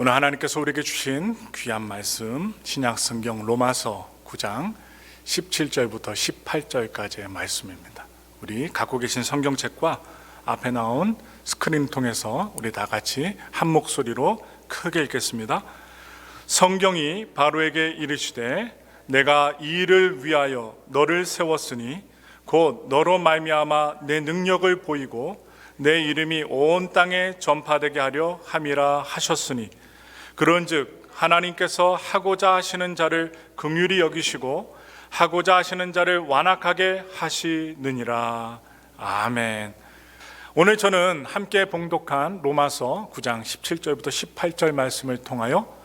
오늘 하나님께서 우리에게 주신 귀한 말씀, 신약 성경 로마서 9장 17절부터 18절까지의 말씀입니다. 우리 갖고 계신 성경책과 앞에 나온 스크린 통해서 우리 다 같이 한 목소리로 크게 읽겠습니다. 성경이 바로에게 이르시되 내가 이 일을 위하여 너를 세웠으니 곧 너로 말미암아 내 능력을 보이고 내 이름이 온 땅에 전파되게 하려 함이라 하셨으니 그런즉 하나님께서 하고자 하시는 자를 긍휼히 여기시고 하고자 하시는 자를 완악하게 하시느니라. 아멘. 오늘 저는 함께 봉독한 로마서 9장 17절부터 18절 말씀을 통하여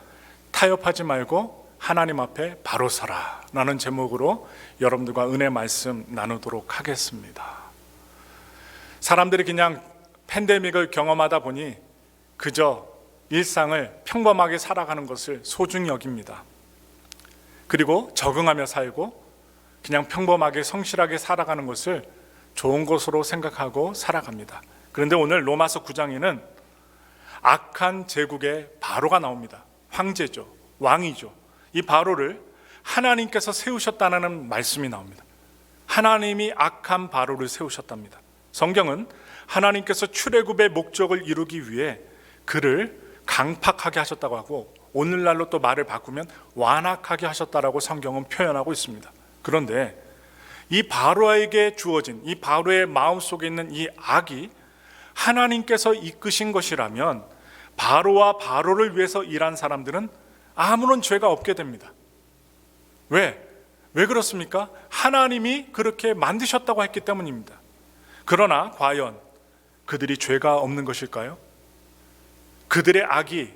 타협하지 말고 하나님 앞에 바로 서라 라는 제목으로 여러분들과 은혜 말씀 나누도록 하겠습니다. 사람들이 그냥 팬데믹을 경험하다 보니 그저 일상을 평범하게 살아가는 것을 소중히 여깁니다. 그리고 적응하며 살고 그냥 평범하게 성실하게 살아가는 것을 좋은 것으로 생각하고 살아갑니다. 그런데 오늘 로마서 9장에는 악한 제국의 바로가 나옵니다. 황제죠, 왕이죠. 이 바로를 하나님께서 세우셨다는 말씀이 나옵니다. 하나님이 악한 바로를 세우셨답니다. 성경은 하나님께서 출애굽의 목적을 이루기 위해 그를 강팍하게 하셨다고 하고 오늘날로 또 말을 바꾸면 완악하게 하셨다라고 성경은 표현하고 있습니다. 그런데 이 바로에게 주어진 이 바로의 마음속에 있는 이 악이 하나님께서 이끄신 것이라면 바로와 바로를 위해서 일한 사람들은 아무런 죄가 없게 됩니다. 왜 그렇습니까? 하나님이 그렇게 만드셨다고 했기 때문입니다. 그러나 과연 그들이 죄가 없는 것일까요? 그들의 악이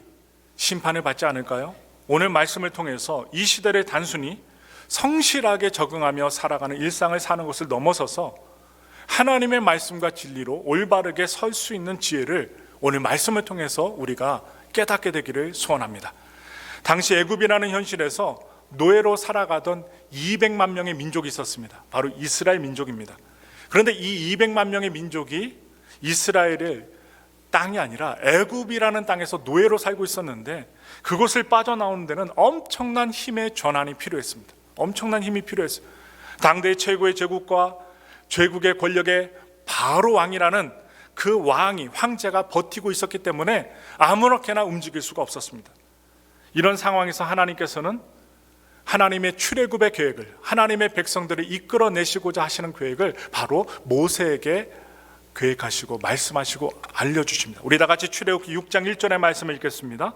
심판을 받지 않을까요? 오늘 말씀을 통해서 이 시대를 단순히 성실하게 적응하며 살아가는 일상을 사는 것을 넘어서서 하나님의 말씀과 진리로 올바르게 설 수 있는 지혜를 오늘 말씀을 통해서 우리가 깨닫게 되기를 소원합니다. 당시 애굽이라는 현실에서 노예로 살아가던 200만 명의 민족이 있었습니다. 바로 이스라엘 민족입니다. 그런데 이 200만 명의 민족이 이스라엘을 땅이 아니라 애굽이라는 땅에서 노예로 살고 있었는데 그곳을 빠져나오는 데는 엄청난 힘의 전환이 필요했습니다. 엄청난 힘이 필요했어요. 당대 최고의 제국과 제국의 권력의 바로 왕이라는 그 왕이 황제가 버티고 있었기 때문에 아무렇게나 움직일 수가 없었습니다. 이런 상황에서 하나님께서는 하나님의 출애굽의 계획을, 하나님의 백성들을 이끌어내시고자 하시는 계획을 바로 모세에게 계획하시고 말씀하시고 알려주십니다. 우리 다 같이 출애굽기 6장 1절의 말씀을 읽겠습니다.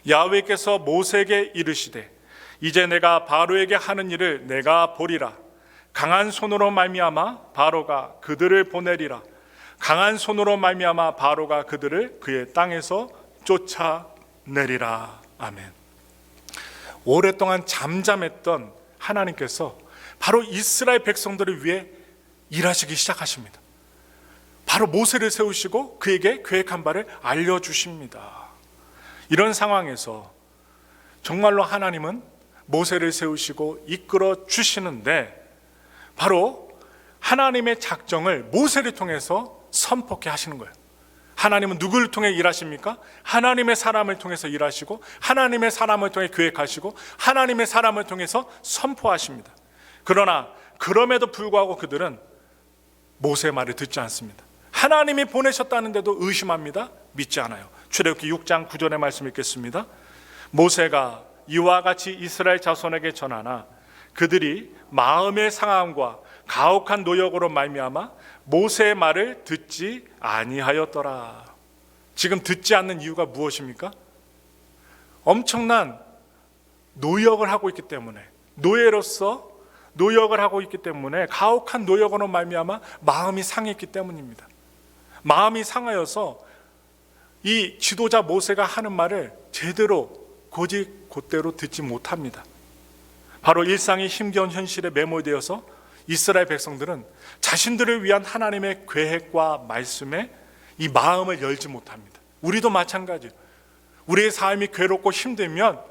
야훼께서 모세에게 이르시되 이제 내가 바로에게 하는 일을 내가 보리라. 강한 손으로 말미암아 바로가 그들을 보내리라. 강한 손으로 말미암아 바로가 그들을 그의 땅에서 쫓아내리라. 아멘. 오랫동안 잠잠했던 하나님께서 바로 이스라엘 백성들을 위해 일하시기 시작하십니다. 바로 모세를 세우시고 그에게 계획한 바를 알려주십니다. 이런 상황에서 정말로 하나님은 모세를 세우시고 이끌어 주시는데 바로 하나님의 작정을 모세를 통해서 선포케 하시는 거예요. 하나님은 누구를 통해 일하십니까? 하나님의 사람을 통해서 일하시고 하나님의 사람을 통해 계획하시고 하나님의 사람을 통해서 선포하십니다. 그러나 그럼에도 불구하고 그들은 모세의 말을 듣지 않습니다. 하나님이 보내셨다는데도 의심합니다. 믿지 않아요. 출애굽기 6장 9절의 말씀 읽겠습니다. 모세가 이와 같이 이스라엘 자손에게 전하나 그들이 마음의 상함과 가혹한 노역으로 말미암아 모세의 말을 듣지 아니하였더라. 지금 듣지 않는 이유가 무엇입니까? 엄청난 노역을 하고 있기 때문에, 노예로서 노역을 하고 있기 때문에 가혹한 노역으로 말미암아 마음이 상했기 때문입니다. 마음이 상하여서 이 지도자 모세가 하는 말을 제대로 곧대로 듣지 못합니다. 바로 일상이 힘겨운 현실에 매몰되어서 이스라엘 백성들은 자신들을 위한 하나님의 계획과 말씀에 이 마음을 열지 못합니다. 우리도 마찬가지예요. 우리의 삶이 괴롭고 힘들면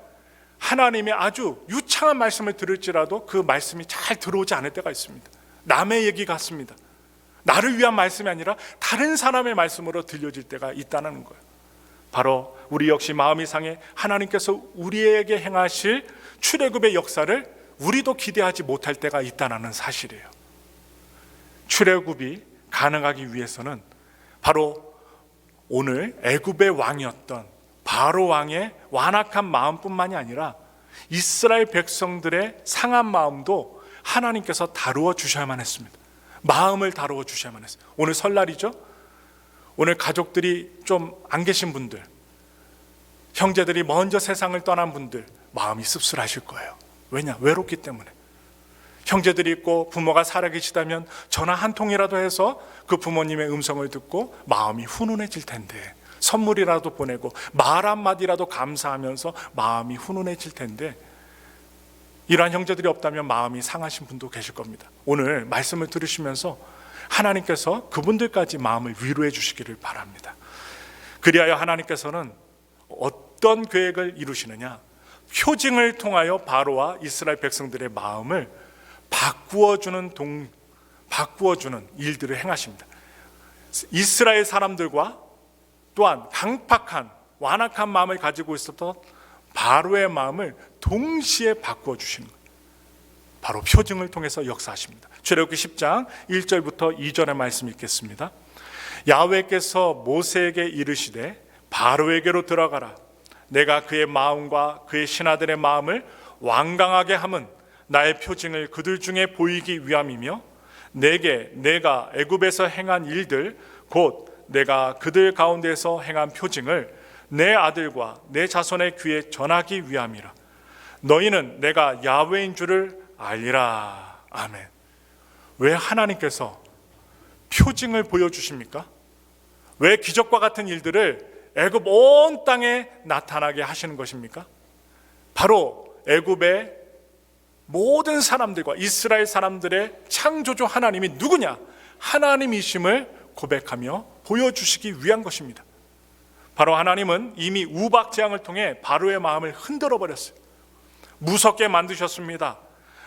하나님의 아주 유창한 말씀을 들을지라도 그 말씀이 잘 들어오지 않을 때가 있습니다. 남의 얘기 같습니다. 나를 위한 말씀이 아니라 다른 사람의 말씀으로 들려질 때가 있다는 거예요. 바로 우리 역시 마음이 상해 하나님께서 우리에게 행하실 출애굽의 역사를 우리도 기대하지 못할 때가 있다는 사실이에요. 출애굽이 가능하기 위해서는 바로 오늘 애굽의 왕이었던 바로 왕의 완악한 마음뿐만이 아니라 이스라엘 백성들의 상한 마음도 하나님께서 다루어 주셔야만 했습니다. 마음을 다루어 주셔야만 했어요. 오늘 설날이죠. 오늘 가족들이 좀 안 계신 분들, 형제들이 먼저 세상을 떠난 분들 마음이 씁쓸하실 거예요. 왜냐? 외롭기 때문에. 형제들이 있고 부모가 살아계시다면 전화 한 통이라도 해서 그 부모님의 음성을 듣고 마음이 훈훈해질 텐데, 선물이라도 보내고 말 한마디라도 감사하면서 마음이 훈훈해질 텐데, 이러한 형제들이 없다면 마음이 상하신 분도 계실 겁니다. 오늘 말씀을 들으시면서 하나님께서 그분들까지 마음을 위로해 주시기를 바랍니다. 그리하여 하나님께서는 어떤 계획을 이루시느냐? 표징을 통하여 바로와 이스라엘 백성들의 마음을 바꾸어주는 일들을 행하십니다. 이스라엘 사람들과 또한 강팍한 완악한 마음을 가지고 있었던 바로의 마음을 동시에 바꾸어 주시는 거예요. 바로 표징을 통해서 역사하십니다. 출애굽기 10장 1절부터 2절의 말씀 읽겠습니다. 야훼께서 모세에게 이르시되 바로에게로 들어가라. 내가 그의 마음과 그의 신하들의 마음을 완강하게 함은 나의 표징을 그들 중에 보이기 위함이며, 내게 내가 애굽에서 행한 일들 곧 내가 그들 가운데서 행한 표징을 내 아들과 내 자손의 귀에 전하기 위함이라. 너희는 내가 야훼인 줄을 알리라. 아멘. 왜 하나님께서 표징을 보여주십니까? 왜 기적과 같은 일들을 애굽 온 땅에 나타나게 하시는 것입니까? 바로 애굽의 모든 사람들과 이스라엘 사람들의 창조주 하나님이 누구냐? 하나님이심을 고백하며 보여주시기 위한 것입니다. 바로 하나님은 이미 우박재앙을 통해 바로의 마음을 흔들어 버렸어요. 무섭게 만드셨습니다.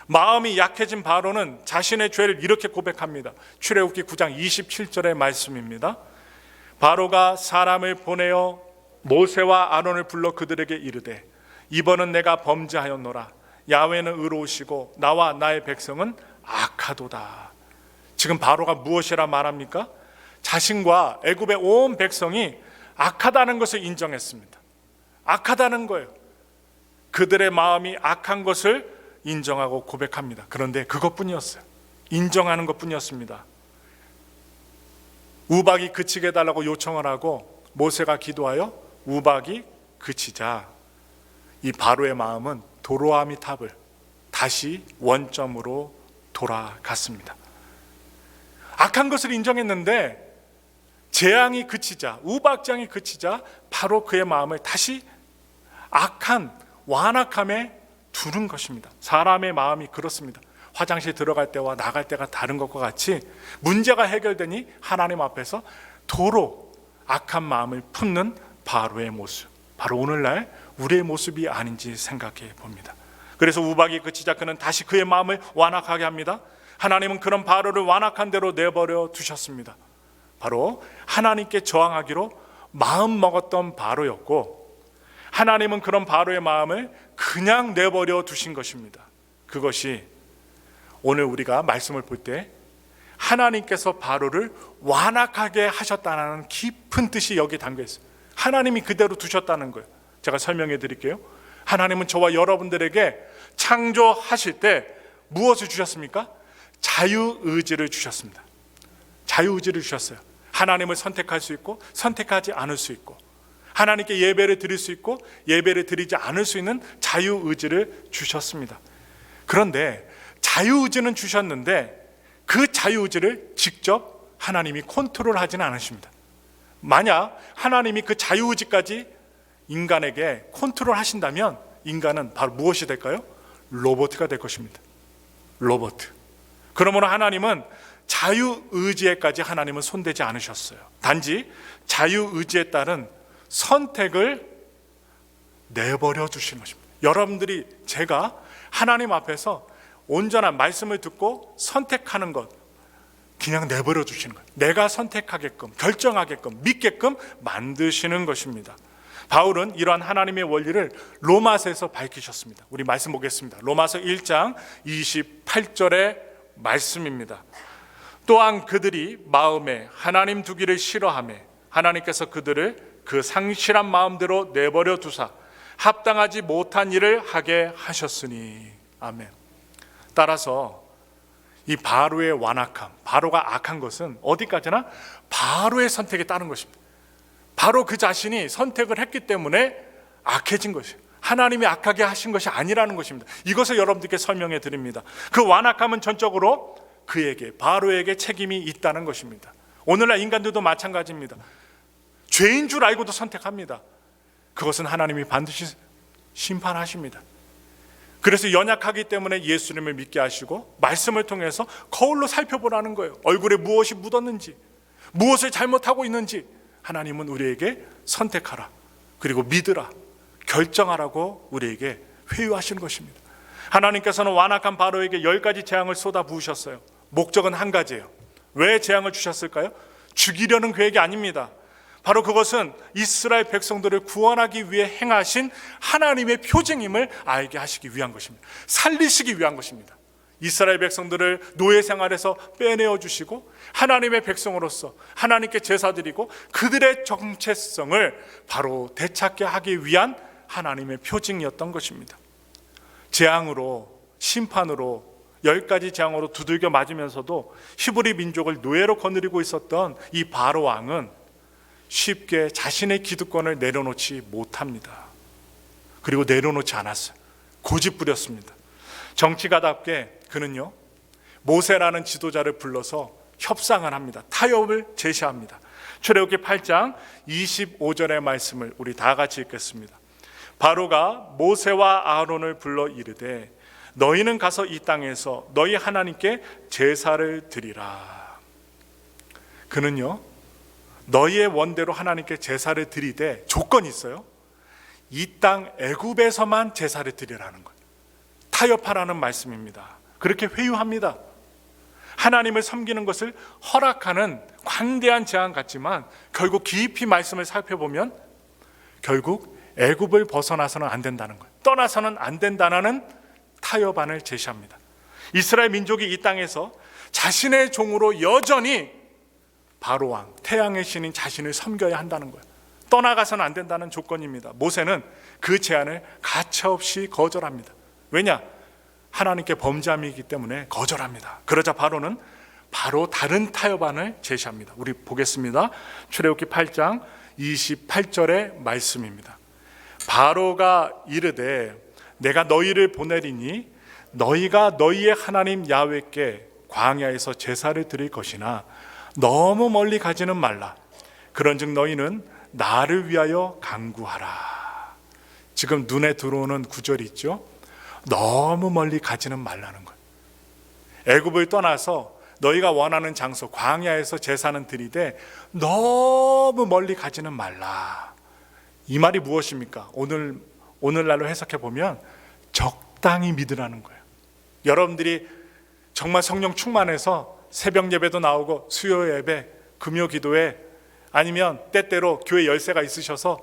마음이 약해진 바로는 자신의 죄를 이렇게 고백합니다. 출애굽기 9장 27절의 말씀입니다. 바로가 사람을 보내어 모세와 아론을 불러 그들에게 이르되 이번은 내가 범죄하였노라. 야훼는 의로우시고 나와 나의 백성은 악하도다. 지금 바로가 무엇이라 말합니까? 자신과 애굽의 온 백성이 악하다는 것을 인정했습니다. 악하다는 거예요. 그들의 마음이 악한 것을 인정하고 고백합니다. 그런데 그것뿐이었어요. 인정하는 것뿐이었습니다. 우박이 그치게 해달라고 요청을 하고 모세가 기도하여 우박이 그치자 이 바로의 마음은 도로아미 탑을 다시 원점으로 돌아갔습니다. 악한 것을 인정했는데 재앙이 그치자, 우박장이 그치자 바로 그의 마음을 다시 악한 완악함에 두는 것입니다. 사람의 마음이 그렇습니다. 화장실 들어갈 때와 나갈 때가 다른 것과 같이 문제가 해결되니 하나님 앞에서 도로 악한 마음을 품는 바로의 모습, 바로 오늘날 우리의 모습이 아닌지 생각해 봅니다. 그래서 우박이 그치자 그는 다시 그의 마음을 완악하게 합니다. 하나님은 그런 바로를 완악한 대로 내버려 두셨습니다. 바로 하나님께 저항하기로 마음 먹었던 바로였고, 하나님은 그런 바로의 마음을 그냥 내버려 두신 것입니다. 그것이 오늘 우리가 말씀을 볼 때 하나님께서 바로를 완악하게 하셨다는 깊은 뜻이 여기에 담겨 있어요. 하나님이 그대로 두셨다는 거예요. 제가 설명해 드릴게요. 하나님은 저와 여러분들에게 창조하실 때 무엇을 주셨습니까? 자유의지를 주셨습니다. 자유의지를 주셨어요. 하나님을 선택할 수 있고 선택하지 않을 수 있고, 하나님께 예배를 드릴 수 있고 예배를 드리지 않을 수 있는 자유의지를 주셨습니다. 그런데 자유의지는 주셨는데 그 자유의지를 직접 하나님이 컨트롤하지는 않으십니다. 만약 하나님이 그 자유의지까지 인간에게 컨트롤 하신다면 인간은 바로 무엇이 될까요? 로봇가 될 것입니다. 로봇. 그러므로 하나님은 자유의지에까지 하나님은 손대지 않으셨어요. 단지 자유의지에 따른 선택을 내버려 주시는 것입니다. 여러분들이 제가 하나님 앞에서 온전한 말씀을 듣고 선택하는 것 그냥 내버려 주시는 거예요. 내가 선택하게끔, 결정하게끔, 믿게끔 만드시는 것입니다. 바울은 이러한 하나님의 원리를 로마서에서 밝히셨습니다. 우리 말씀 보겠습니다. 로마서 1장 28절의 말씀입니다. 또한 그들이 마음에 하나님 두기를 싫어하며 하나님께서 그들을 그 상실한 마음대로 내버려 두사 합당하지 못한 일을 하게 하셨으니. 아멘. 따라서 이 바로의 완악함, 바로가 악한 것은 어디까지나 바로의 선택에 따른 것입니다. 바로 그 자신이 선택을 했기 때문에 악해진 것이에요. 하나님이 악하게 하신 것이 아니라는 것입니다. 이것을 여러분들께 설명해 드립니다. 그 완악함은 전적으로 그에게, 바로에게 책임이 있다는 것입니다. 오늘날 인간들도 마찬가지입니다. 죄인 줄 알고도 선택합니다. 그것은 하나님이 반드시 심판하십니다. 그래서 연약하기 때문에 예수님을 믿게 하시고 말씀을 통해서 거울로 살펴보라는 거예요. 얼굴에 무엇이 묻었는지, 무엇을 잘못하고 있는지 하나님은 우리에게 선택하라, 그리고 믿으라, 결정하라고 우리에게 회유하시는 것입니다. 하나님께서는 완악한 바로에게 10가지 재앙을 쏟아 부으셨어요. 목적은 한 가지예요. 왜 재앙을 주셨을까요? 죽이려는 계획이 아닙니다. 바로 그것은 이스라엘 백성들을 구원하기 위해 행하신 하나님의 표징임을 알게 하시기 위한 것입니다. 살리시기 위한 것입니다. 이스라엘 백성들을 노예 생활에서 빼내어 주시고 하나님의 백성으로서 하나님께 제사드리고 그들의 정체성을 바로 되찾게 하기 위한 하나님의 표징이었던 것입니다. 재앙으로, 심판으로, 10가지 재앙으로 두들겨 맞으면서도 히브리 민족을 노예로 거느리고 있었던 이 바로 왕은 쉽게 자신의 기득권을 내려놓지 못합니다. 그리고 내려놓지 않았어요. 고집부렸습니다. 정치가답게 그는요, 모세라는 지도자를 불러서 협상을 합니다. 타협을 제시합니다. 출애굽기 8장 25절의 말씀을 우리 다 같이 읽겠습니다. 바로가 모세와 아론을 불러 이르되 너희는 가서 이 땅에서 너희 하나님께 제사를 드리라. 그는요, 너희의 원대로 하나님께 제사를 드리되 조건이 있어요. 이 땅 애굽에서만 제사를 드리라는 것. 타협하라는 말씀입니다. 그렇게 회유합니다. 하나님을 섬기는 것을 허락하는 관대한 제안 같지만 결국 깊이 말씀을 살펴보면 결국 애굽을 벗어나서는 안 된다는 거예요. 떠나서는 안 된다는 타협안을 제시합니다. 이스라엘 민족이 이 땅에서 자신의 종으로 여전히 바로왕, 태양의 신인 자신을 섬겨야 한다는 거예요. 떠나가서는 안 된다는 조건입니다. 모세는 그 제안을 가차없이 거절합니다. 왜냐? 하나님께 범죄함이기 때문에 거절합니다. 그러자 바로는 바로 다른 타협안을 제시합니다. 우리 보겠습니다. 출애굽기 8장 28절의 말씀입니다. 바로가 이르되 내가 너희를 보내리니 너희가 너희의 하나님 야훼께 광야에서 제사를 드릴 것이나 너무 멀리 가지는 말라. 그런즉 너희는 나를 위하여 간구하라. 지금 눈에 들어오는 구절이 있죠. 너무 멀리 가지는 말라는 거예요. 애굽을 떠나서 너희가 원하는 장소 광야에서 제사는 드리되 너무 멀리 가지는 말라. 이 말이 무엇입니까? 오늘날로 해석해 보면 적당히 믿으라는 거예요. 여러분들이 정말 성령 충만해서 새벽 예배도 나오고 수요 예배, 금요 기도회, 아니면 때때로 교회 열쇠가 있으셔서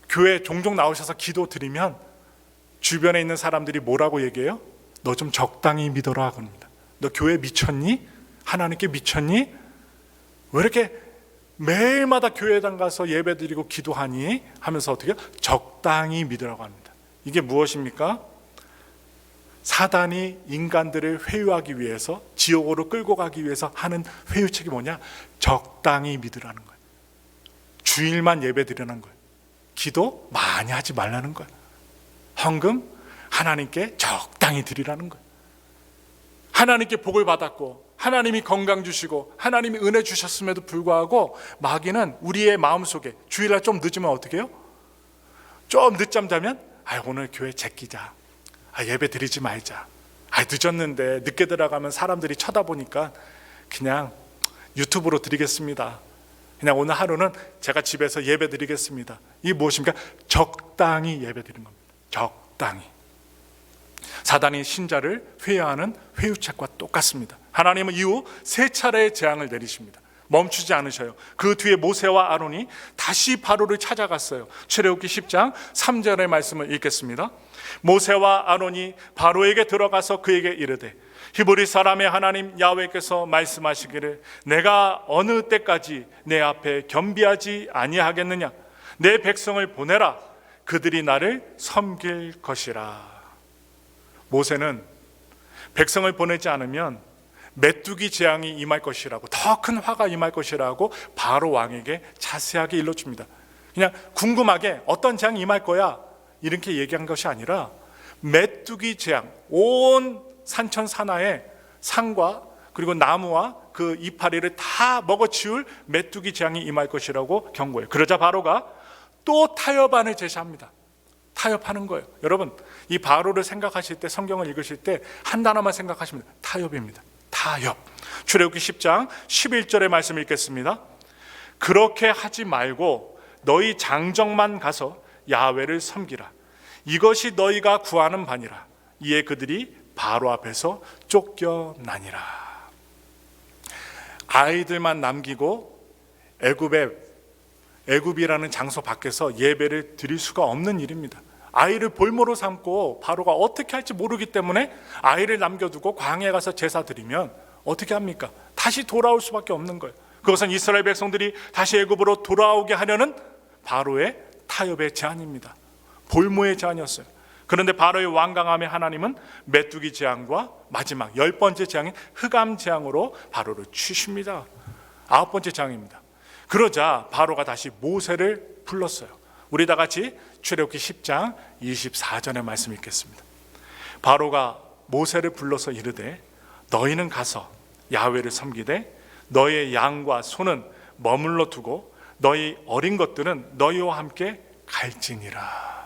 교회 종종 나오셔서 기도 드리면 주변에 있는 사람들이 뭐라고 얘기해요? 너 좀 적당히 믿어라 그럽니다. 너 교회 미쳤니? 하나님께 미쳤니? 왜 이렇게 매일마다 교회당 가서 예배 드리고 기도하니? 하면서 어떻게 해요? 적당히 믿으라고 합니다. 이게 무엇입니까? 사단이 인간들을 회유하기 위해서, 지옥으로 끌고 가기 위해서 하는 회유책이 뭐냐? 적당히 믿으라는 거예요. 주일만 예배 드리는 거예요. 기도 많이 하지 말라는 거예요. 헌금 하나님께 적당히 드리라는 거예요. 하나님께 복을 받았고 하나님이 건강 주시고 하나님이 은혜 주셨음에도 불구하고 마귀는 우리의 마음속에 주일날 좀 늦으면 어떻게 해요? 좀 늦잠 자면 오늘 교회 제끼자, 예배 드리지 말자, 늦었는데 늦게 들어가면 사람들이 쳐다보니까 그냥 유튜브로 드리겠습니다, 그냥 오늘 하루는 제가 집에서 예배 드리겠습니다. 이게 무엇입니까? 적당히 예배 드리는 겁니다. 적당히. 사단이 신자를 회유하는 회유책과 똑같습니다. 하나님은 이후 3차례의 재앙을 내리십니다. 멈추지 않으셔요. 그 뒤에 모세와 아론이 다시 바로를 찾아갔어요. 출애굽기 10장 3절의 말씀을 읽겠습니다. 모세와 아론이 바로에게 들어가서 그에게 이르되 히브리 사람의 하나님 야훼께서 말씀하시기를 내가 어느 때까지 내 앞에 겸비하지 아니하겠느냐. 내 백성을 보내라. 그들이 나를 섬길 것이라. 모세는 백성을 보내지 않으면 메뚜기 재앙이 임할 것이라고, 더 큰 화가 임할 것이라고 바로 왕에게 자세하게 일러줍니다. 그냥 궁금하게 어떤 재앙이 임할 거야 이렇게 얘기한 것이 아니라 메뚜기 재앙, 온 산천 산하의 산과 그리고 나무와 그 이파리를 다 먹어치울 메뚜기 재앙이 임할 것이라고 경고해요. 그러자 바로가 또 타협안을 제시합니다. 타협하는 거예요. 여러분, 이 바로를 생각하실 때, 성경을 읽으실 때 한 단어만 생각하시면 돼요. 타협입니다. 타협. 출애굽기 10장 11절의 말씀 읽겠습니다. 그렇게 하지 말고 너희 장정만 가서 야훼를 섬기라. 이것이 너희가 구하는 바니라. 이에 그들이 바로 앞에서 쫓겨나니라. 아이들만 남기고 애굽이라는 장소 밖에서 예배를 드릴 수가 없는 일입니다. 아이를 볼모로 삼고 바로가 어떻게 할지 모르기 때문에 아이를 남겨두고 광야에 가서 제사 드리면 어떻게 합니까? 다시 돌아올 수밖에 없는 거예요. 그것은 이스라엘 백성들이 다시 애굽으로 돌아오게 하려는 바로의 타협의 제안입니다. 볼모의 제안이었어요. 그런데 바로의 완강함에 하나님은 메뚜기 재앙과 마지막 10번째 재앙인 흑암 재앙으로 바로를 치십니다. 9번째 재앙입니다. 그러자 바로가 다시 모세를 불렀어요. 우리 다 같이 출애굽기 10장 24절의 말씀 읽겠습니다. 바로가 모세를 불러서 이르되 너희는 가서 야훼를 섬기되 너희의 양과 소는 머물러 두고 너희 어린 것들은 너희와 함께 갈지니라.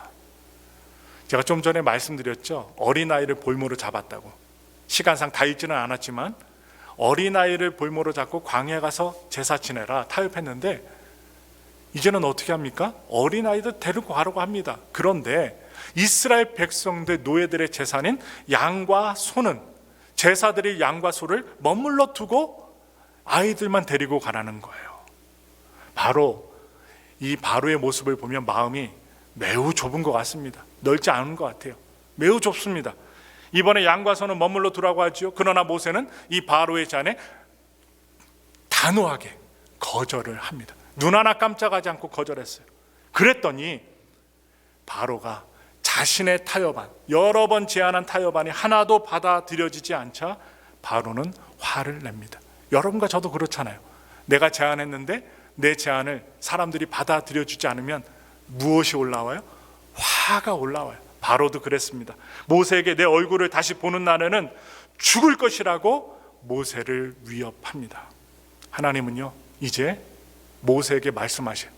제가 좀 전에 말씀드렸죠. 어린아이를 볼모로 잡았다고. 시간상 다 읽지는 않았지만 어린아이를 볼모로 잡고 광야에 가서 제사 지내라 타협했는데 이제는 어떻게 합니까? 어린아이들 데리고 가려고 합니다. 그런데 이스라엘 백성들 노예들의 재산인 양과 소는 제사드릴 양과 소를 머물러 두고 아이들만 데리고 가라는 거예요. 바로 이 바로의 모습을 보면 마음이 매우 좁은 것 같습니다. 넓지 않은 것 같아요. 매우 좁습니다. 이번에 양과 소는 머물러 두라고 하죠. 그러나 모세는 이 바로의 제안에 단호하게 거절을 합니다. 눈 하나 깜짝하지 않고 거절했어요. 그랬더니 바로가 자신의 타협안, 여러 번 제안한 타협안이 하나도 받아들여지지 않자 바로는 화를 냅니다. 여러분과 저도 그렇잖아요. 내가 제안했는데 내 제안을 사람들이 받아들여주지 않으면 무엇이 올라와요? 화가 올라와요. 바로도 그랬습니다. 모세에게 내 얼굴을 다시 보는 날에는 죽을 것이라고 모세를 위협합니다. 하나님은요, 이제 모세에게 말씀하신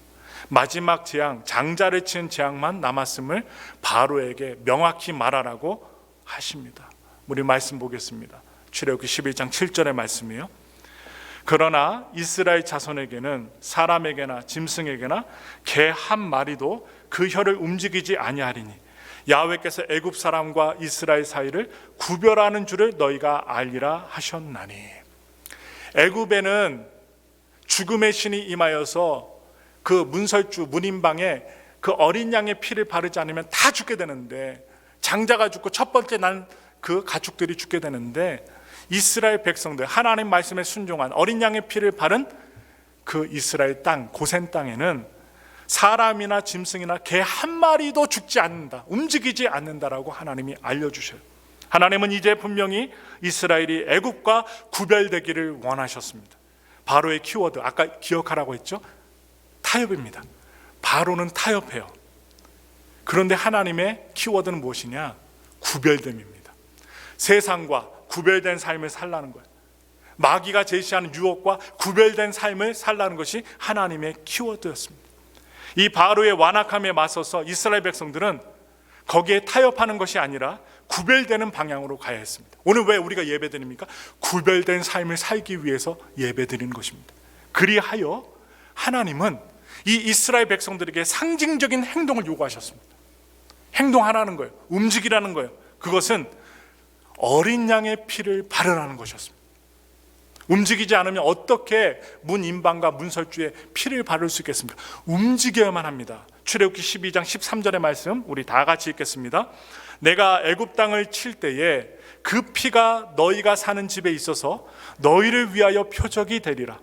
마지막 재앙, 장자를 치는 재앙만 남았음을 바로에게 명확히 말하라고 하십니다. 우리 말씀 보겠습니다. 출애굽기 11장 7절의 말씀이에요. 그러나 이스라엘 자손에게는 사람에게나 짐승에게나 개 한 마리도 그 혀를 움직이지 아니하리니 야훼께서 애굽 사람과 이스라엘 사이를 구별하는 줄을 너희가 알리라 하셨나니. 애굽에는 죽음의 신이 임하여서 그 문설주 문인방에 그 어린 양의 피를 바르지 않으면 다 죽게 되는데, 장자가 죽고 첫 번째 난 그 가축들이 죽게 되는데, 이스라엘 백성들 하나님 말씀에 순종한 어린 양의 피를 바른 그 이스라엘 땅, 고센 땅에는 사람이나 짐승이나 개 한 마리도 죽지 않는다, 움직이지 않는다라고 하나님이 알려주셔요. 하나님은 이제 분명히 이스라엘이 애굽과 구별되기를 원하셨습니다. 바로의 키워드, 아까 기억하라고 했죠? 타협입니다. 바로는 타협해요. 그런데 하나님의 키워드는 무엇이냐? 구별됨입니다. 세상과 구별된 삶을 살라는 거예요. 마귀가 제시하는 유혹과 구별된 삶을 살라는 것이 하나님의 키워드였습니다. 이 바로의 완악함에 맞서서 이스라엘 백성들은 거기에 타협하는 것이 아니라 구별되는 방향으로 가야 했습니다. 오늘 왜 우리가 예배드립니까? 구별된 삶을 살기 위해서 예배드리는 것입니다. 그리하여 하나님은 이 이스라엘 백성들에게 상징적인 행동을 요구하셨습니다. 행동하라는 거예요. 움직이라는 거예요. 그것은 어린 양의 피를 바르라는 것이었습니다. 움직이지 않으면 어떻게 문인방과 문설주에 피를 바를 수 있겠습니까? 움직여야만 합니다. 출애굽기 12장 13절의 말씀 우리 다 같이 읽겠습니다. 내가 애굽 땅을 칠 때에 그 피가 너희가 사는 집에 있어서 너희를 위하여 표적이 되리라.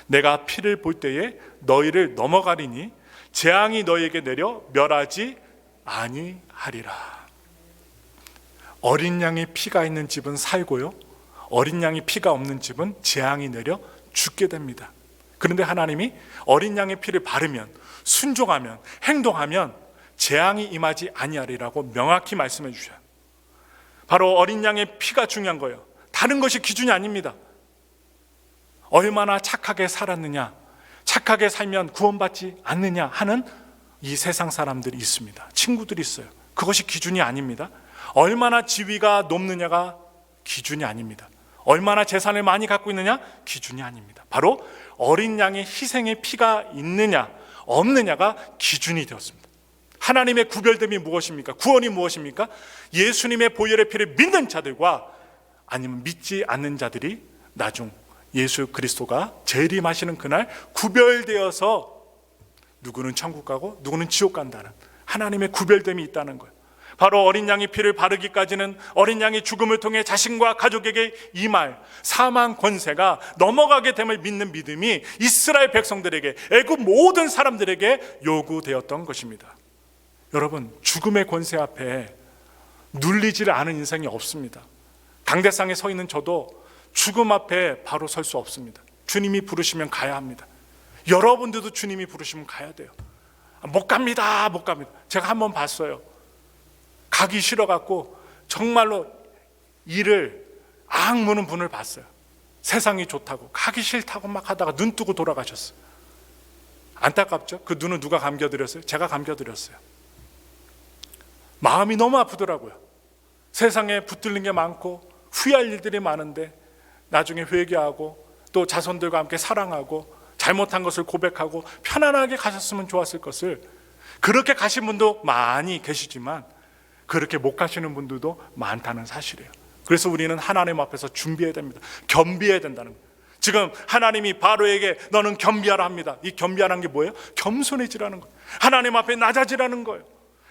내가 피를 볼 때에 너희를 넘어가리니 재앙이 너희에게 내려 멸하지 아니하리라. 어린 양의 피가 있는 집은 살고요, 어린 양이 피가 없는 집은 재앙이 내려 죽게 됩니다. 그런데 하나님이 어린 양의 피를 바르면, 순종하면, 행동하면 재앙이 임하지 아니하리라고 명확히 말씀해 주셔요. 바로 어린 양의 피가 중요한 거예요. 다른 것이 기준이 아닙니다. 얼마나 착하게 살았느냐, 착하게 살면 구원받지 않느냐 하는 이 세상 사람들이 있습니다. 친구들이 있어요. 그것이 기준이 아닙니다. 얼마나 지위가 높느냐가 기준이 아닙니다. 얼마나 재산을 많이 갖고 있느냐 기준이 아닙니다. 바로 어린 양의 희생의 피가 있느냐 없느냐가 기준이 되었습니다. 하나님의 구별됨이 무엇입니까? 구원이 무엇입니까? 예수님의 보혈의 피를 믿는 자들과 아니면 믿지 않는 자들이 나중 예수 그리스도가 재림하시는 그날 구별되어서 누구는 천국 가고 누구는 지옥 간다는 하나님의 구별됨이 있다는 거예요. 바로 어린 양의 피를 바르기까지는 어린 양의 죽음을 통해 자신과 가족에게 임할 사망 권세가 넘어가게 됨을 믿는 믿음이 이스라엘 백성들에게, 애굽 모든 사람들에게 요구되었던 것입니다. 여러분, 죽음의 권세 앞에 눌리지를 않은 인생이 없습니다. 강대상에 서 있는 저도 죽음 앞에 바로 설 수 없습니다. 주님이 부르시면 가야 합니다. 여러분들도 주님이 부르시면 가야 돼요. 못 갑니다. 제가 한번 봤어요. 가기 싫어갖고 정말로 일을 악무는 분을 봤어요. 세상이 좋다고 가기 싫다고 막 하다가 눈 뜨고 돌아가셨어요. 안타깝죠? 그 눈은 누가 감겨드렸어요? 제가 감겨드렸어요. 마음이 너무 아프더라고요. 세상에 붙들린 게 많고 후회할 일들이 많은데 나중에 회개하고 또 자손들과 함께 사랑하고 잘못한 것을 고백하고 편안하게 가셨으면 좋았을 것을, 그렇게 가신 분도 많이 계시지만 그렇게 못 가시는 분들도 많다는 사실이에요. 그래서 우리는 하나님 앞에서 준비해야 됩니다. 겸비해야 된다는 거예요. 지금 하나님이 바로에게 너는 겸비하라 합니다. 이 겸비하라는 게 뭐예요? 겸손해지라는 거예요. 하나님 앞에 낮아지라는 거예요.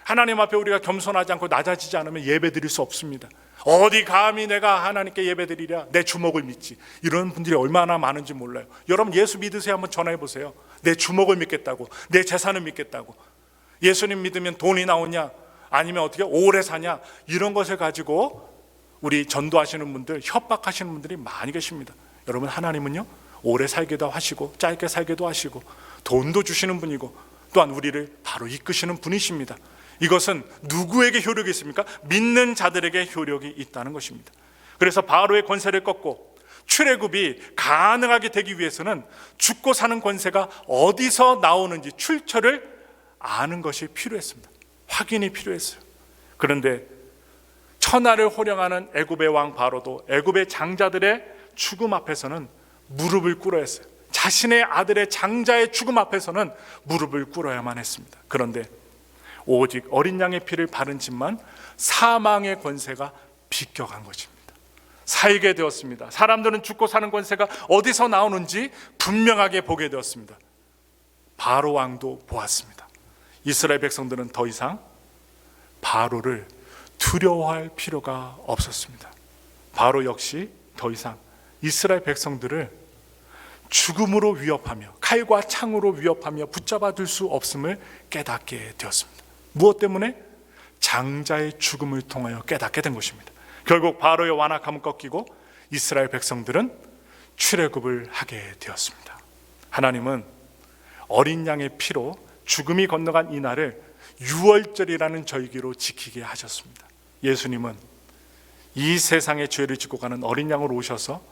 하나님 앞에 우리가 겸손하지 않고 낮아지지 않으면 예배 드릴 수 없습니다. 어디 감히 내가 하나님께 예배 드리랴, 내 주먹을 믿지. 이런 분들이 얼마나 많은지 몰라요. 여러분, 예수 믿으세요. 한번 전화해 보세요. 내 주먹을 믿겠다고, 내 재산을 믿겠다고. 예수님 믿으면 돈이 나오냐, 아니면 어떻게 오래 사냐, 이런 것을 가지고 우리 전도하시는 분들, 협박하시는 분들이 많이 계십니다. 여러분, 하나님은요 오래 살기도 하시고 짧게 살기도 하시고 돈도 주시는 분이고 또한 우리를 바로 이끄시는 분이십니다. 이것은 누구에게 효력이 있습니까? 믿는 자들에게 효력이 있다는 것입니다. 그래서 바로의 권세를 꺾고 출애굽이 가능하게 되기 위해서는 죽고 사는 권세가 어디서 나오는지 출처를 아는 것이 필요했습니다. 확인이 필요했어요. 그런데 천하를 호령하는 애굽의 왕 바로도 애굽의 장자들의 죽음 앞에서는 무릎을 꿇어야 했어요. 자신의 아들의 장자의 죽음 앞에서는 무릎을 꿇어야만 했습니다. 그런데 오직 어린 양의 피를 바른 집만 사망의 권세가 비껴간 것입니다. 살게 되었습니다. 사람들은 죽고 사는 권세가 어디서 나오는지 분명하게 보게 되었습니다. 바로 왕도 보았습니다. 이스라엘 백성들은 더 이상 바로를 두려워할 필요가 없었습니다. 바로 역시 더 이상 이스라엘 백성들을 죽음으로 위협하며 칼과 창으로 위협하며 붙잡아 둘 수 없음을 깨닫게 되었습니다. 무엇 때문에? 장자의 죽음을 통하여 깨닫게 된 것입니다. 결국 바로의 완악함은 꺾이고 이스라엘 백성들은 출애굽을 하게 되었습니다. 하나님은 어린 양의 피로 죽음이 건너간 이 날을 유월절이라는 절기로 지키게 하셨습니다. 예수님은 이 세상의 죄를 짓고 가는 어린 양으로 오셔서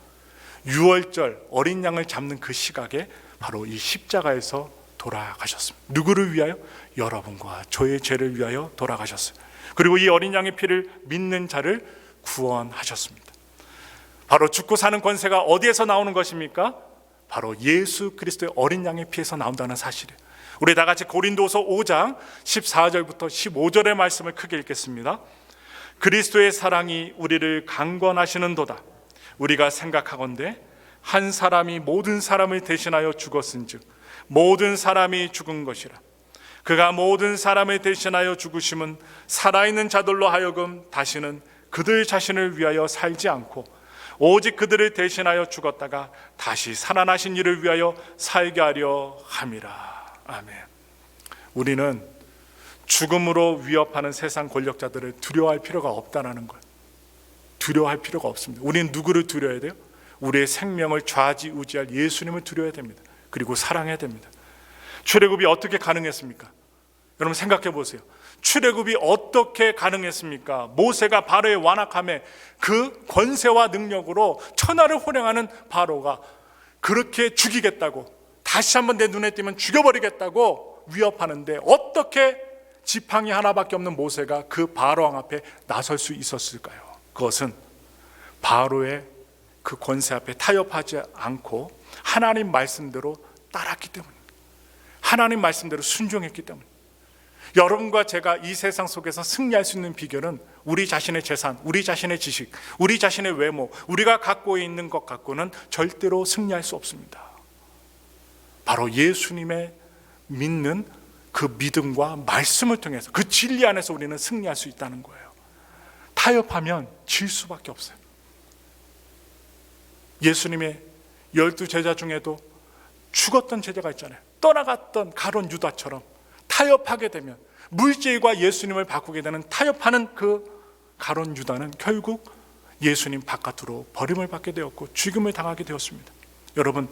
유월절 어린 양을 잡는 그 시각에 바로 이 십자가에서 돌아가셨습니다. 누구를 위하여? 여러분과 저의 죄를 위하여 돌아가셨어요. 그리고 이 어린 양의 피를 믿는 자를 구원하셨습니다. 바로 죽고 사는 권세가 어디에서 나오는 것입니까? 바로 예수 그리스도의 어린 양의 피에서 나온다는 사실이에요. 우리 다 같이 고린도서 5장 14절부터 15절의 말씀을 크게 읽겠습니다. 그리스도의 사랑이 우리를 강권하시는도다. 우리가 생각하건대 한 사람이 모든 사람을 대신하여 죽었은즉 모든 사람이 죽은 것이라. 그가 모든 사람을 대신하여 죽으심은 살아있는 자들로 하여금 다시는 그들 자신을 위하여 살지 않고 오직 그들을 대신하여 죽었다가 다시 살아나신 이를 위하여 살게 하려 함이라. 아멘. 우리는 죽음으로 위협하는 세상 권력자들을 두려워할 필요가 없다는 것. 두려워할 필요가 없습니다. 우리는 누구를 두려워해야 돼요? 우리의 생명을 좌지우지할 예수님을 두려워해야 됩니다. 그리고 사랑해야 됩니다. 출애굽이 어떻게 가능했습니까? 여러분 생각해 보세요. 출애굽이 어떻게 가능했습니까? 모세가 바로의 완악함에 그 권세와 능력으로 천하를 호령하는 바로가 그렇게 죽이겠다고, 다시 한번 내 눈에 띄면 죽여버리겠다고 위협하는데 어떻게 지팡이 하나밖에 없는 모세가 그 바로 왕 앞에 나설 수 있었을까요? 그것은 바로의 그 권세 앞에 타협하지 않고 하나님 말씀대로 따랐기 때문입니다. 하나님 말씀대로 순종했기 때문입니다. 여러분과 제가 이 세상 속에서 승리할 수 있는 비결은 우리 자신의 재산, 우리 자신의 지식, 우리 자신의 외모, 우리가 갖고 있는 것 갖고는 절대로 승리할 수 없습니다. 바로 예수님의 믿는 그 믿음과 말씀을 통해서 그 진리 안에서 우리는 승리할 수 있다는 거예요. 타협하면 질 수밖에 없어요. 예수님의 12제자 중에도 죽었던 제자가 있잖아요. 떠나갔던 가룟 유다처럼 타협하게 되면, 물질과 예수님을 바꾸게 되는 타협하는 그 가룟 유다는 결국 예수님 바깥으로 버림을 받게 되었고 죽임을 당하게 되었습니다. 여러분,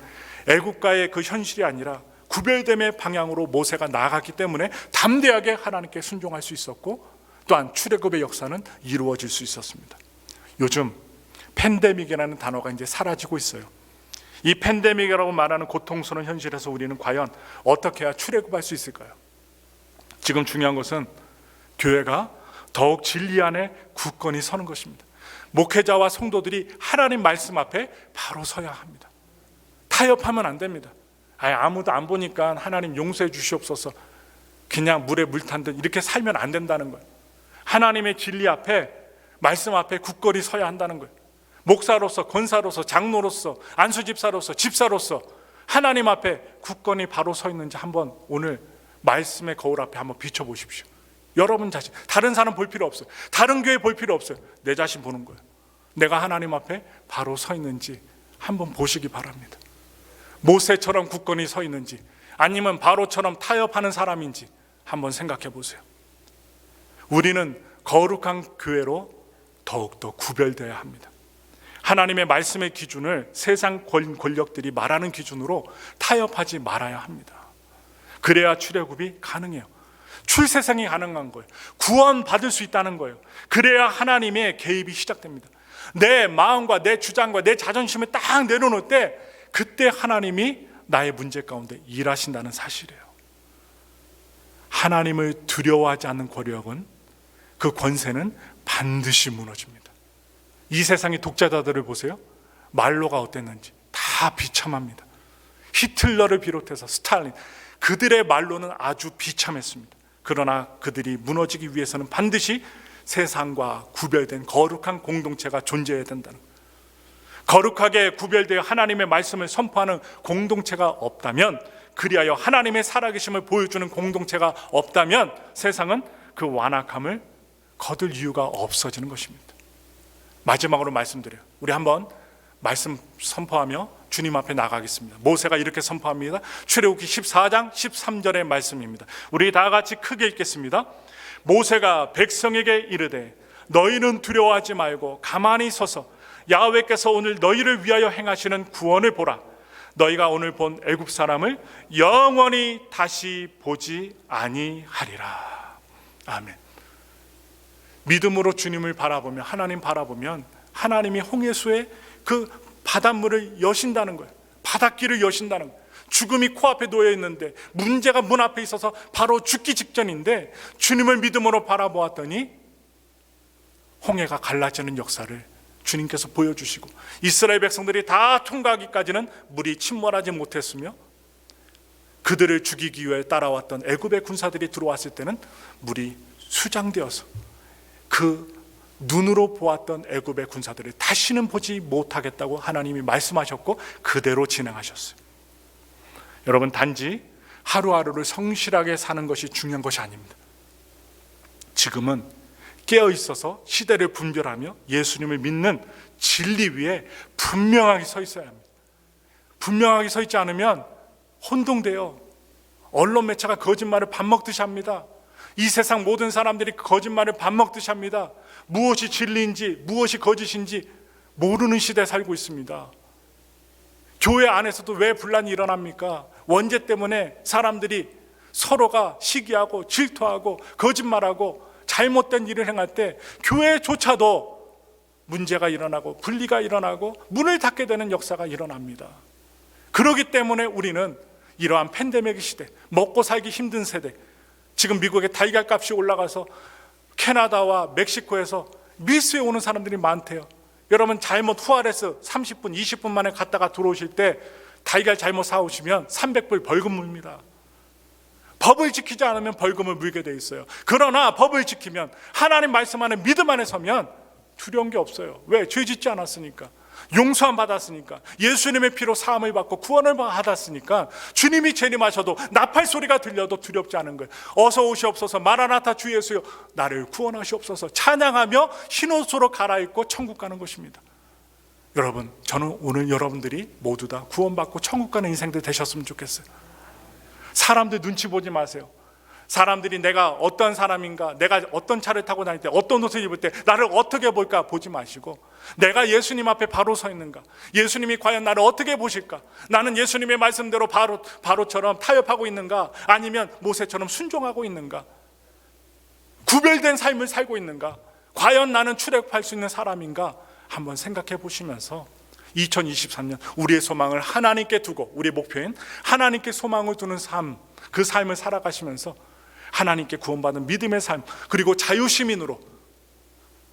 애국가의 그 현실이 아니라 구별됨의 방향으로 모세가 나아갔기 때문에 담대하게 하나님께 순종할 수 있었고, 또한 출애굽의 역사는 이루어질 수 있었습니다. 요즘 팬데믹이라는 단어가 이제 사라지고 있어요. 이 팬데믹이라고 말하는 고통스러운 현실에서 우리는 과연 어떻게 해야 출애굽할 수 있을까요? 지금 중요한 것은 교회가 더욱 진리 안에 굳건히 서는 것입니다. 목회자와 성도들이 하나님 말씀 앞에 바로 서야 합니다. 타협하면 안 됩니다. 아무도 안 보니까 하나님 용서해 주시옵소서, 그냥 물에 물 탄 듯 이렇게 살면 안 된다는 거예요. 하나님의 진리 앞에, 말씀 앞에 굳건히 서야 한다는 거예요. 목사로서, 권사로서, 장로로서, 안수집사로서, 집사로서 하나님 앞에 굳건히 바로 서 있는지 한번 오늘 말씀의 거울 앞에 한번 비춰보십시오. 여러분 자신, 다른 사람 볼 필요 없어요. 다른 교회 볼 필요 없어요. 내 자신 보는 거예요. 내가 하나님 앞에 바로 서 있는지 한번 보시기 바랍니다. 모세처럼 굳건히 서 있는지 아니면 바로처럼 타협하는 사람인지 한번 생각해 보세요. 우리는 거룩한 교회로 더욱더 구별되어야 합니다. 하나님의 말씀의 기준을 세상 권력들이 말하는 기준으로 타협하지 말아야 합니다. 그래야 출애굽이 가능해요. 출세상이 가능한 거예요. 구원받을 수 있다는 거예요. 그래야 하나님의 개입이 시작됩니다. 내 마음과 내 주장과 내 자존심을 딱 내려놓을 때 그때 하나님이 나의 문제 가운데 일하신다는 사실이에요. 하나님을 두려워하지 않는 권력은, 그 권세는 반드시 무너집니다. 이 세상의 독재자들을 보세요. 말로가 어땠는지 다 비참합니다. 히틀러를 비롯해서 스탈린, 그들의 말로는 아주 비참했습니다. 그러나 그들이 무너지기 위해서는 반드시 세상과 구별된 거룩한 공동체가 존재해야 된다는 거예요. 거룩하게 구별되어 하나님의 말씀을 선포하는 공동체가 없다면, 그리하여 하나님의 살아계심을 보여주는 공동체가 없다면 세상은 그 완악함을 거둘 이유가 없어지는 것입니다. 마지막으로 말씀드려요. 우리 한번 말씀 선포하며 주님 앞에 나가겠습니다. 모세가 이렇게 선포합니다. 출애굽기 14장 13절의 말씀입니다. 우리 다 같이 크게 읽겠습니다. 모세가 백성에게 이르되 너희는 두려워하지 말고 가만히 서서 야훼께서 오늘 너희를 위하여 행하시는 구원을 보라. 너희가 오늘 본 애굽 사람을 영원히 다시 보지 아니하리라. 아멘. 믿음으로 주님을 바라보면, 하나님 바라보면 하나님이 홍해수에 그 바닷물을 여신다는 거예요. 바닷길을 여신다는 거예요. 죽음이 코앞에 놓여 있는데, 문제가 문 앞에 있어서 바로 죽기 직전인데 주님을 믿음으로 바라보았더니 홍해가 갈라지는 역사를 주님께서 보여주시고, 이스라엘 백성들이 다 통과하기까지는 물이 침몰하지 못했으며, 그들을 죽이기 위해 따라왔던 애굽의 군사들이 들어왔을 때는 물이 수장되어서 그 눈으로 보았던 애굽의 군사들을 다시는 보지 못하겠다고 하나님이 말씀하셨고 그대로 진행하셨어요. 여러분, 단지 하루하루를 성실하게 사는 것이 중요한 것이 아닙니다. 지금은 깨어 있어서 시대를 분별하며 예수님을 믿는 진리 위에 분명하게 서 있어야 합니다. 분명하게 서 있지 않으면 혼동돼요. 언론 매체가 거짓말을 밥 먹듯이 합니다. 이 세상 모든 사람들이 거짓말을 밥 먹듯이 합니다. 무엇이 진리인지 무엇이 거짓인지 모르는 시대에 살고 있습니다. 교회 안에서도 왜 분란이 일어납니까? 원죄 때문에 사람들이 서로가 시기하고 질투하고 거짓말하고 잘못된 일을 행할 때 교회조차도 문제가 일어나고 분리가 일어나고 문을 닫게 되는 역사가 일어납니다. 그렇기 때문에 우리는 이러한 팬데믹 시대, 먹고 살기 힘든 세대, 지금 미국의 달걀 값이 올라가서 캐나다와 멕시코에서 밀수에 오는 사람들이 많대요. 여러분, 잘못 후아레스 30분, 20분 만에 갔다가 들어오실 때 달걀 잘못 사오시면 300불 벌금 물립니다. 법을 지키지 않으면 벌금을 물게 돼 있어요. 그러나 법을 지키면, 하나님 말씀 안에 믿음 안에 서면 두려운 게 없어요. 왜? 죄 짓지 않았으니까, 용서함 받았으니까, 예수님의 피로 사함을 받고 구원을 받았으니까 주님이 재림하셔도 나팔 소리가 들려도 두렵지 않은 거예요. 어서 오시옵소서, 마라나타 주 예수여 나를 구원하시옵소서 찬양하며 흰옷으로 갈아입고 천국 가는 것입니다. 여러분, 저는 오늘 여러분들이 모두 다 구원받고 천국 가는 인생들 되셨으면 좋겠어요. 사람들 눈치 보지 마세요. 사람들이 내가 어떤 사람인가, 내가 어떤 차를 타고 다닐 때, 어떤 옷을 입을 때 나를 어떻게 볼까 보지 마시고, 내가 예수님 앞에 바로 서 있는가, 예수님이 과연 나를 어떻게 보실까, 나는 예수님의 말씀대로 바로처럼 타협하고 있는가, 아니면 모세처럼 순종하고 있는가, 구별된 삶을 살고 있는가, 과연 나는 출애굽할 수 있는 사람인가 한번 생각해 보시면서 2023년 우리의 소망을 하나님께 두고, 우리의 목표인 하나님께 소망을 두는 삶, 그 삶을 살아가시면서 하나님께 구원받은 믿음의 삶, 그리고 자유시민으로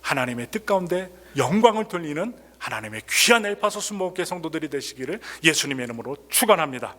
하나님의 뜻 가운데 영광을 돌리는 하나님의 귀한 엘파소 순복음교회 성도들이 되시기를 예수님의 이름으로 축원합니다.